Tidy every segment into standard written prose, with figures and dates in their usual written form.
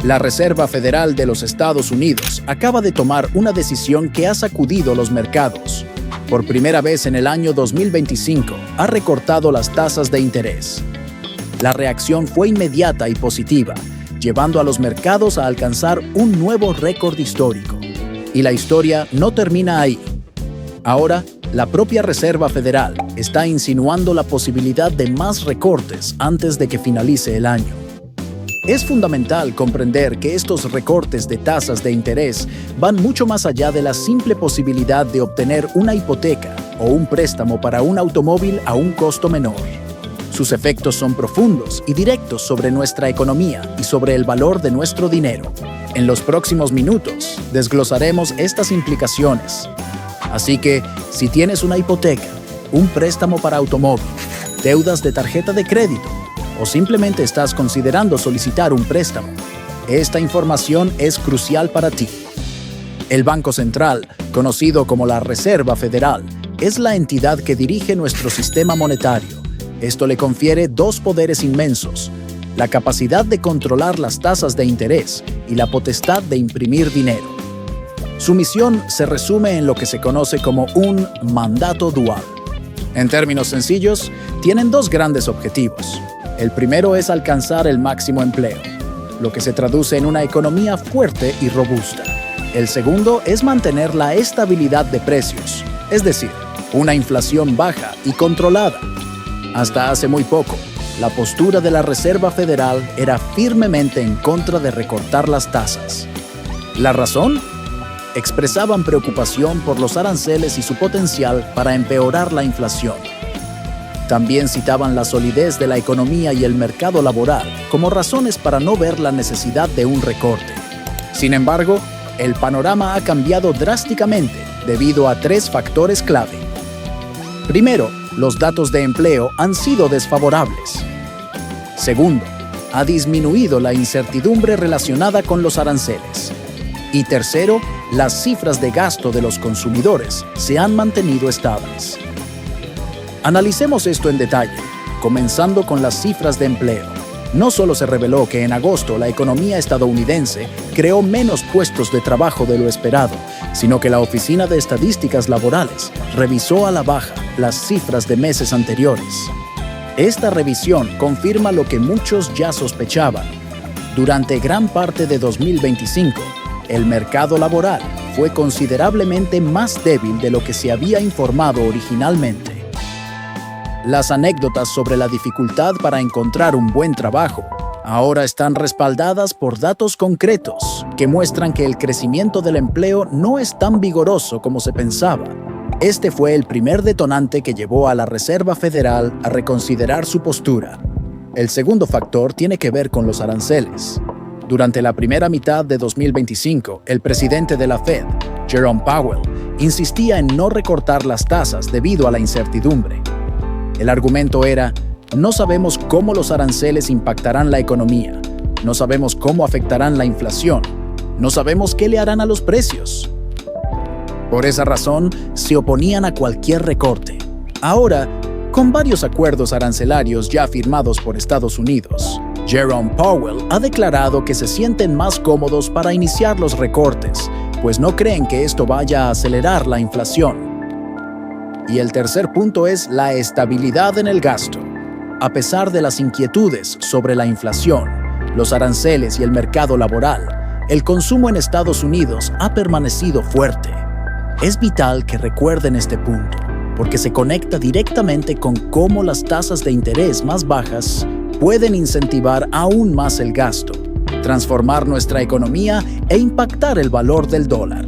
La Reserva Federal de los Estados Unidos acaba de tomar una decisión que ha sacudido los mercados. Por primera vez en el año 2025, ha recortado las tasas de interés. La reacción fue inmediata y positiva, llevando a los mercados a alcanzar un nuevo récord histórico. Y la historia no termina ahí. Ahora, la propia Reserva Federal está insinuando la posibilidad de más recortes antes de que finalice el año. Es fundamental comprender que estos recortes de tasas de interés van mucho más allá de la simple posibilidad de obtener una hipoteca o un préstamo para un automóvil a un costo menor. Sus efectos son profundos y directos sobre nuestra economía y sobre el valor de nuestro dinero. En los próximos minutos, desglosaremos estas implicaciones. Así que, si tienes una hipoteca, un préstamo para automóvil, deudas de tarjeta de crédito, o simplemente estás considerando solicitar un préstamo, esta información es crucial para ti. El Banco Central, conocido como la Reserva Federal, es la entidad que dirige nuestro sistema monetario. Esto le confiere dos poderes inmensos: la capacidad de controlar las tasas de interés y la potestad de imprimir dinero. Su misión se resume en lo que se conoce como un mandato dual. En términos sencillos, tienen dos grandes objetivos. El primero es alcanzar el máximo empleo, lo que se traduce en una economía fuerte y robusta. El segundo es mantener la estabilidad de precios, es decir, una inflación baja y controlada. Hasta hace muy poco, la postura de la Reserva Federal era firmemente en contra de recortar las tasas. ¿La razón? Expresaban preocupación por los aranceles y su potencial para empeorar la inflación. También citaban la solidez de la economía y el mercado laboral como razones para no ver la necesidad de un recorte. Sin embargo, el panorama ha cambiado drásticamente debido a tres factores clave. Primero, los datos de empleo han sido desfavorables. Segundo, ha disminuido la incertidumbre relacionada con los aranceles. Y tercero, las cifras de gasto de los consumidores se han mantenido estables. Analicemos esto en detalle, comenzando con las cifras de empleo. No solo se reveló que en agosto la economía estadounidense creó menos puestos de trabajo de lo esperado, sino que la Oficina de Estadísticas Laborales revisó a la baja las cifras de meses anteriores. Esta revisión confirma lo que muchos ya sospechaban. Durante gran parte de 2025, el mercado laboral fue considerablemente más débil de lo que se había informado originalmente. Las anécdotas sobre la dificultad para encontrar un buen trabajo ahora están respaldadas por datos concretos que muestran que el crecimiento del empleo no es tan vigoroso como se pensaba. Este fue el primer detonante que llevó a la Reserva Federal a reconsiderar su postura. El segundo factor tiene que ver con los aranceles. Durante la primera mitad de 2025, el presidente de la Fed, Jerome Powell, insistía en no recortar las tasas debido a la incertidumbre. El argumento era: no sabemos cómo los aranceles impactarán la economía, no sabemos cómo afectarán la inflación, no sabemos qué le harán a los precios. Por esa razón, se oponían a cualquier recorte. Ahora, con varios acuerdos arancelarios ya firmados por Estados Unidos, Jerome Powell ha declarado que se sienten más cómodos para iniciar los recortes, pues no creen que esto vaya a acelerar la inflación. Y el tercer punto es la estabilidad en el gasto. A pesar de las inquietudes sobre la inflación, los aranceles y el mercado laboral, el consumo en Estados Unidos ha permanecido fuerte. Es vital que recuerden este punto, porque se conecta directamente con cómo las tasas de interés más bajas pueden incentivar aún más el gasto, transformar nuestra economía e impactar el valor del dólar.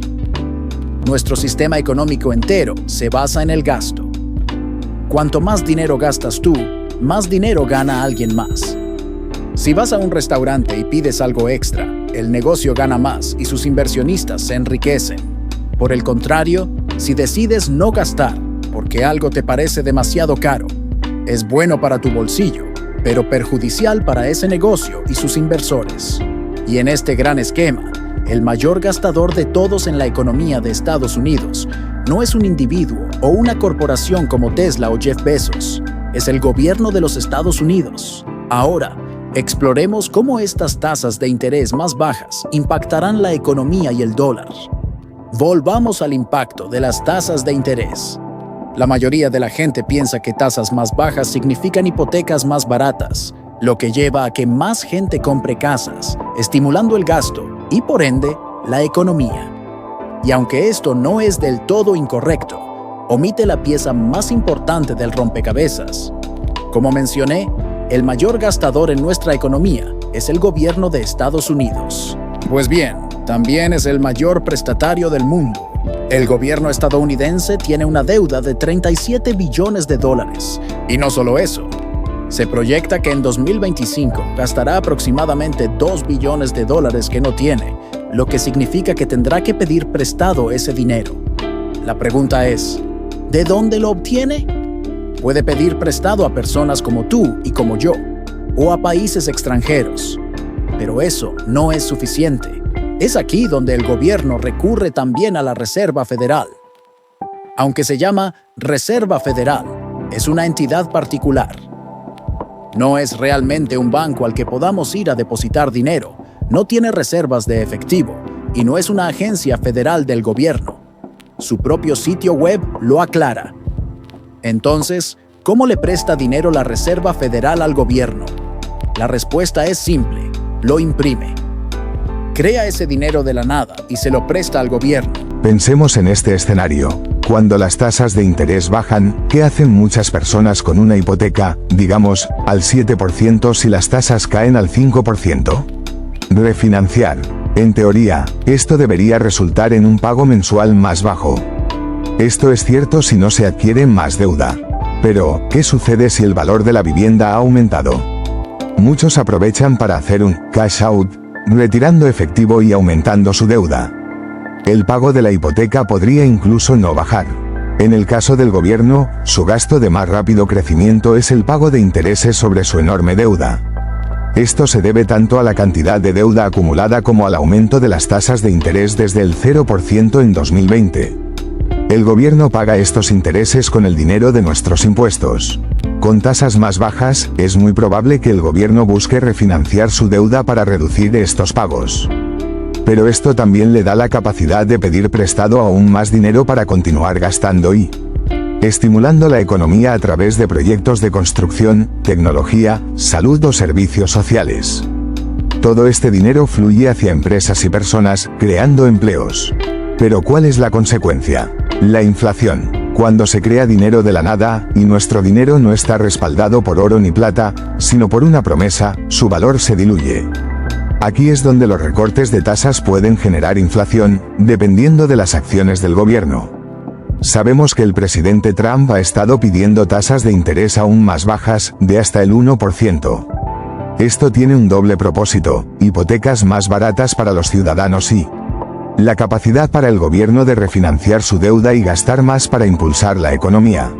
Nuestro sistema económico entero se basa en el gasto. Cuanto más dinero gastas tú, más dinero gana alguien más. Si vas a un restaurante y pides algo extra, el negocio gana más y sus inversionistas se enriquecen. Por el contrario, si decides no gastar porque algo te parece demasiado caro, es bueno para tu bolsillo, pero perjudicial para ese negocio y sus inversores. Y en este gran esquema, el mayor gastador de todos en la economía de Estados Unidos no es un individuo o una corporación como Tesla o Jeff Bezos, es el gobierno de los Estados Unidos. Ahora, Exploremos cómo estas tasas de interés más bajas impactarán la economía y el dólar. Volvamos al impacto de las tasas de interés. La mayoría de la gente piensa que tasas más bajas significan hipotecas más baratas, lo que lleva a que más gente compre casas, estimulando el gasto y, por ende, la economía. Y aunque esto no es del todo incorrecto, omite la pieza más importante del rompecabezas. Como mencioné, el mayor gastador en nuestra economía es el gobierno de Estados Unidos. Pues bien, también es el mayor prestatario del mundo. El gobierno estadounidense tiene una deuda de 37 billones de dólares. Y no solo eso. Se proyecta que en 2025 gastará aproximadamente 2 billones de dólares que no tiene, lo que significa que tendrá que pedir prestado ese dinero. La pregunta es, ¿de dónde lo obtiene? Puede pedir prestado a personas como tú y como yo, o a países extranjeros. Pero eso no es suficiente. Es aquí donde el gobierno recurre también a la Reserva Federal. Aunque se llama Reserva Federal, es una entidad particular. No es realmente un banco al que podamos ir a depositar dinero, no tiene reservas de efectivo y no es una agencia federal del gobierno. Su propio sitio web lo aclara. Entonces, ¿cómo le presta dinero la Reserva Federal al gobierno? La respuesta es simple, lo imprime. Crea ese dinero de la nada y se lo presta al gobierno. Pensemos en este escenario. Cuando las tasas de interés bajan, ¿qué hacen muchas personas con una hipoteca, digamos, al 7% si las tasas caen al 5%? Refinanciar. En teoría, esto debería resultar en un pago mensual más bajo. Esto es cierto si no se adquiere más deuda. Pero, ¿qué sucede si el valor de la vivienda ha aumentado? Muchos aprovechan para hacer un cash out, retirando efectivo y aumentando su deuda. El pago de la hipoteca podría incluso no bajar. En el caso del gobierno, su gasto de más rápido crecimiento es el pago de intereses sobre su enorme deuda. Esto se debe tanto a la cantidad de deuda acumulada como al aumento de las tasas de interés desde el 0% en 2020. El gobierno paga estos intereses con el dinero de nuestros impuestos. Con tasas más bajas, es muy probable que el gobierno busque refinanciar su deuda para reducir estos pagos. Pero esto también le da la capacidad de pedir prestado aún más dinero para continuar gastando y estimulando la economía a través de proyectos de construcción, tecnología, salud o servicios sociales. Todo este dinero fluye hacia empresas y personas, creando empleos. Pero ¿cuál es la consecuencia? La inflación. Cuando se crea dinero de la nada, y nuestro dinero no está respaldado por oro ni plata, sino por una promesa, su valor se diluye. Aquí es donde los recortes de tasas pueden generar inflación, dependiendo de las acciones del gobierno. Sabemos que el presidente Trump ha estado pidiendo tasas de interés aún más bajas, de hasta el 1%. Esto tiene un doble propósito, hipotecas más baratas para los ciudadanos y la capacidad para el gobierno de refinanciar su deuda y gastar más para impulsar la economía.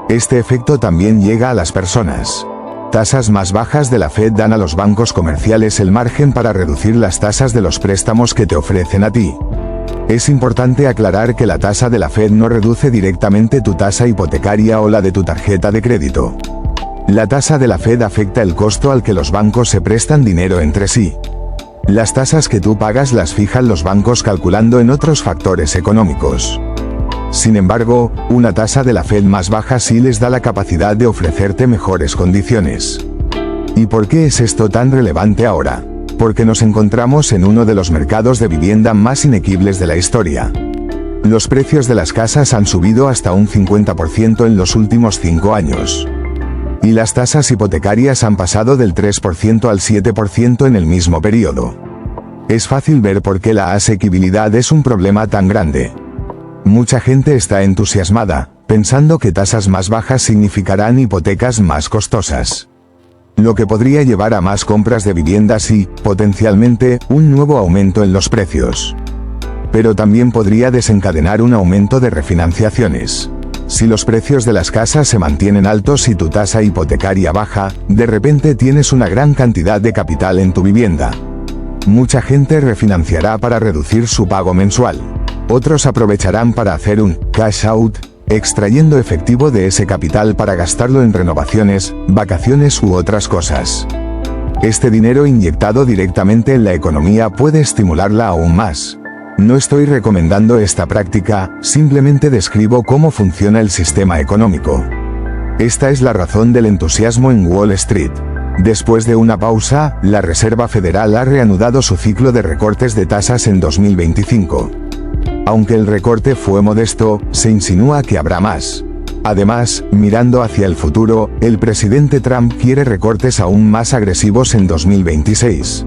Este efecto también llega a las personas. Tasas más bajas de la Fed dan a los bancos comerciales el margen para reducir las tasas de los préstamos que te ofrecen a ti. Es importante aclarar que la tasa de la Fed no reduce directamente tu tasa hipotecaria o la de tu tarjeta de crédito. La tasa de la Fed afecta el costo al que los bancos se prestan dinero entre sí. Las tasas que tú pagas las fijan los bancos calculando en otros factores económicos. Sin embargo, una tasa de la Fed más baja sí les da la capacidad de ofrecerte mejores condiciones. ¿Y por qué es esto tan relevante ahora? Porque nos encontramos en uno de los mercados de vivienda más inequibles de la historia. Los precios de las casas han subido hasta un 50% en los últimos 5 años. Y las tasas hipotecarias han pasado del 3% al 7% en el mismo periodo. Es fácil ver por qué la asequibilidad es un problema tan grande. Mucha gente está entusiasmada, pensando que tasas más bajas significarán hipotecas más costosas. Lo que podría llevar a más compras de viviendas y, potencialmente, un nuevo aumento en los precios. Pero también podría desencadenar un aumento de refinanciaciones. Si los precios de las casas se mantienen altos y tu tasa hipotecaria baja, de repente tienes una gran cantidad de capital en tu vivienda. Mucha gente refinanciará para reducir su pago mensual. Otros aprovecharán para hacer un cash out, extrayendo efectivo de ese capital para gastarlo en renovaciones, vacaciones u otras cosas. Este dinero inyectado directamente en la economía puede estimularla aún más. No estoy recomendando esta práctica, simplemente describo cómo funciona el sistema económico. Esta es la razón del entusiasmo en Wall Street. Después de una pausa, la Reserva Federal ha reanudado su ciclo de recortes de tasas en 2025. Aunque el recorte fue modesto, se insinúa que habrá más. Además, mirando hacia el futuro, el presidente Trump quiere recortes aún más agresivos en 2026.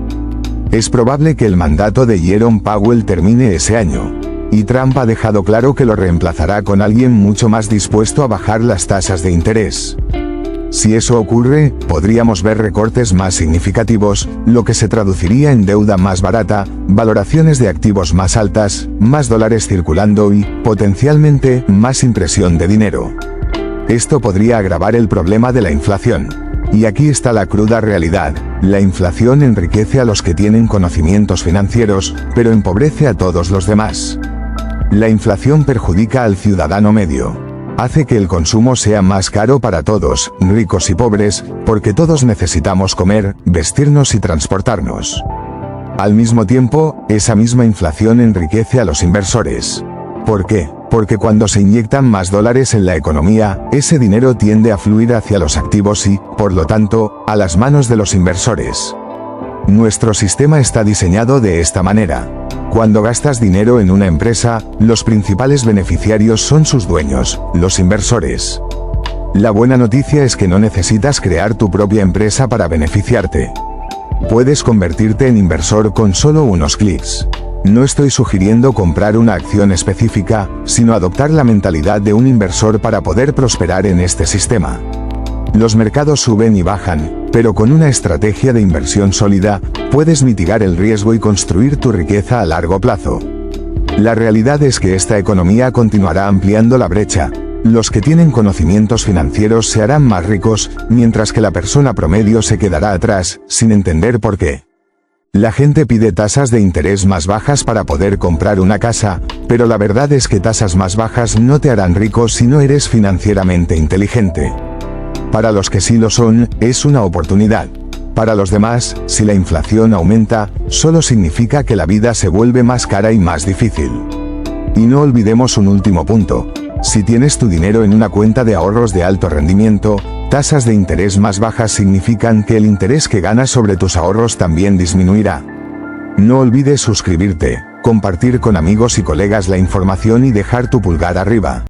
Es probable que el mandato de Jerome Powell termine ese año. Y Trump ha dejado claro que lo reemplazará con alguien mucho más dispuesto a bajar las tasas de interés. Si eso ocurre, podríamos ver recortes más significativos, lo que se traduciría en deuda más barata, valoraciones de activos más altas, más dólares circulando y, potencialmente, más impresión de dinero. Esto podría agravar el problema de la inflación. Y aquí está la cruda realidad: la inflación enriquece a los que tienen conocimientos financieros, pero empobrece a todos los demás. La inflación perjudica al ciudadano medio. Hace que el consumo sea más caro para todos, ricos y pobres, porque todos necesitamos comer, vestirnos y transportarnos. Al mismo tiempo, esa misma inflación enriquece a los inversores. ¿Por qué? Porque cuando se inyectan más dólares en la economía, ese dinero tiende a fluir hacia los activos y, por lo tanto, a las manos de los inversores. Nuestro sistema está diseñado de esta manera. Cuando gastas dinero en una empresa, los principales beneficiarios son sus dueños, los inversores. La buena noticia es que no necesitas crear tu propia empresa para beneficiarte. Puedes convertirte en inversor con solo unos clics. No estoy sugiriendo comprar una acción específica, sino adoptar la mentalidad de un inversor para poder prosperar en este sistema. Los mercados suben y bajan, pero con una estrategia de inversión sólida, puedes mitigar el riesgo y construir tu riqueza a largo plazo. La realidad es que esta economía continuará ampliando la brecha. Los que tienen conocimientos financieros se harán más ricos, mientras que la persona promedio se quedará atrás, sin entender por qué. La gente pide tasas de interés más bajas para poder comprar una casa, pero la verdad es que tasas más bajas no te harán rico si no eres financieramente inteligente. Para los que sí lo son, es una oportunidad. Para los demás, si la inflación aumenta, solo significa que la vida se vuelve más cara y más difícil. Y no olvidemos un último punto. Si tienes tu dinero en una cuenta de ahorros de alto rendimiento, tasas de interés más bajas significan que el interés que ganas sobre tus ahorros también disminuirá. No olvides suscribirte, compartir con amigos y colegas la información y dejar tu pulgar arriba.